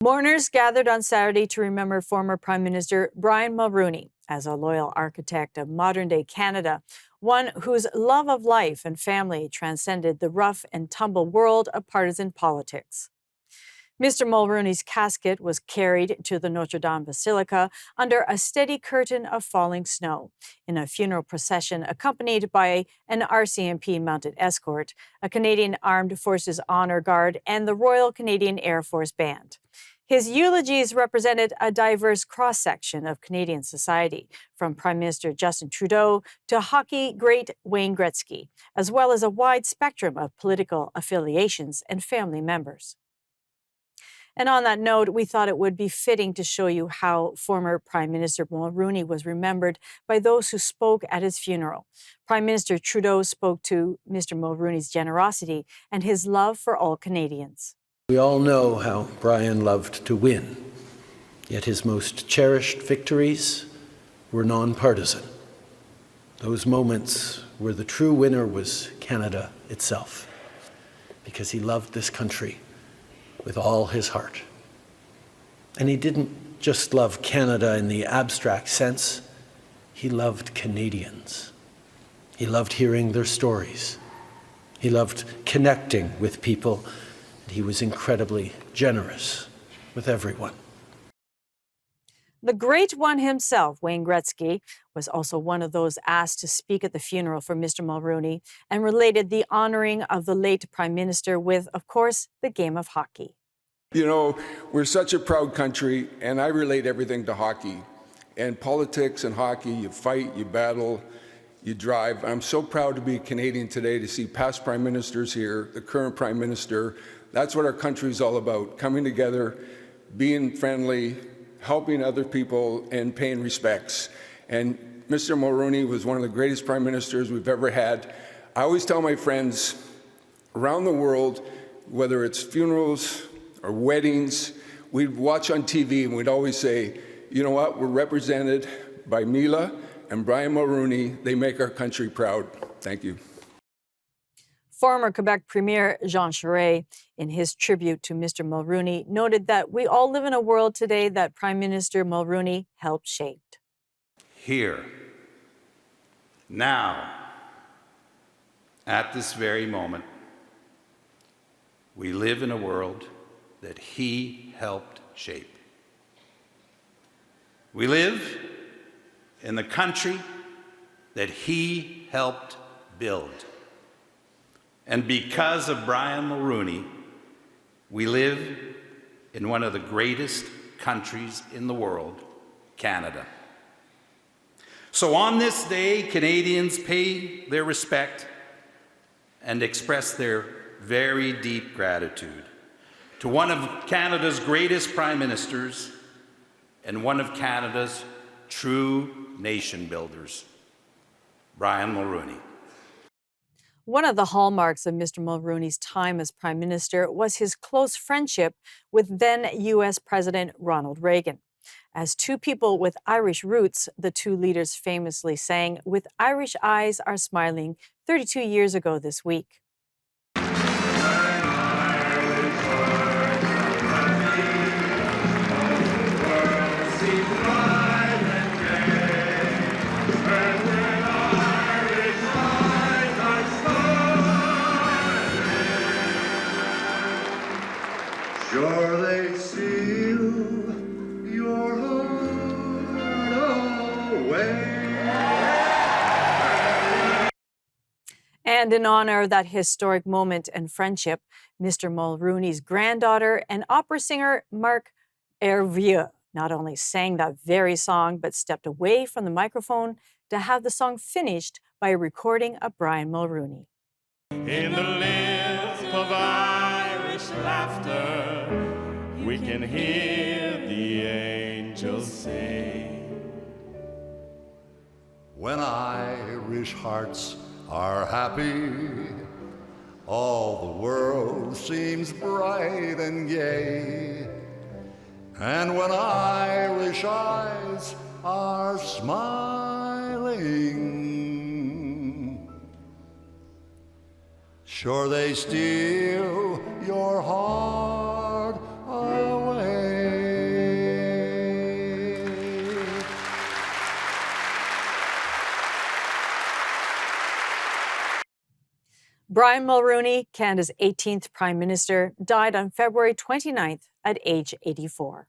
Mourners gathered on Saturday to remember former Prime Minister Brian Mulroney as a loyal architect of modern-day Canada, one whose love of life and family transcended the rough and tumble world of partisan politics. Mr. Mulroney's casket was carried to the Notre Dame Basilica under a steady curtain of falling snow in a funeral procession accompanied by an RCMP-mounted escort, a Canadian Armed Forces Honour Guard, and the Royal Canadian Air Force Band. His eulogies represented a diverse cross-section of Canadian society, from Prime Minister Justin Trudeau to hockey great Wayne Gretzky, as well as a wide spectrum of political affiliations and family members. And on that note, we thought it would be fitting to show you how former Prime Minister Mulroney was remembered by those who spoke at his funeral. Prime Minister Trudeau spoke to Mr. Mulroney's generosity and his love for all Canadians. We all know how Brian loved to win, yet his most cherished victories were nonpartisan. Those moments where the true winner was Canada itself, because he loved this country with all his heart. And he didn't just love Canada in the abstract sense, he loved Canadians. He loved hearing their stories. He loved connecting with people. He was incredibly generous with everyone. The great one himself, Wayne Gretzky, was also one of those asked to speak at the funeral for Mr. Mulroney and related the honoring of the late Prime Minister with, of course, the game of hockey. You know, we're such a proud country, and I relate everything to hockey. And politics and hockey, you fight, you battle, you drive. I'm so proud to be Canadian today, to see past Prime Ministers here, the current Prime Minister. That's what our country is all about, coming together, being friendly, helping other people, and paying respects. And Mr. Mulroney was one of the greatest Prime Ministers we've ever had. I always tell my friends around the world, whether it's funerals or weddings, we'd watch on TV and we'd always say, you know what, we're represented by Mila and Brian Mulroney. They make our country proud. Thank you. Former Quebec Premier Jean Charest, in his tribute to Mr. Mulroney, noted that we all live in a world today that Prime Minister Mulroney helped shape. Here, now, at this very moment, we live in a world that he helped shape. We live in the country that he helped build. And because of Brian Mulroney, we live in one of the greatest countries in the world, Canada. So on this day, Canadians pay their respect and express their very deep gratitude to one of Canada's greatest prime ministers and one of Canada's true nation builders, Brian Mulroney. One of the hallmarks of Mr. Mulroney's time as Prime Minister was his close friendship with then U.S. President Ronald Reagan. As two people with Irish roots, the two leaders famously sang "With Irish Eyes Are Smiling" 32 years ago this week. Sure they steal your heart away. And in honor of that historic moment and friendship, Mr. Mulroney's granddaughter and opera singer Marc Hervieux not only sang that very song, but stepped away from the microphone to have the song finished by a recording of Brian Mulroney. In the lips of Irish laughter, we can hear the angels sing. When Irish hearts are happy, all the world seems bright and gay. And when Irish eyes are smiling, sure they steal your heart away. Brian Mulroney, Canada's 18th Prime Minister, died on February 29th at age 84.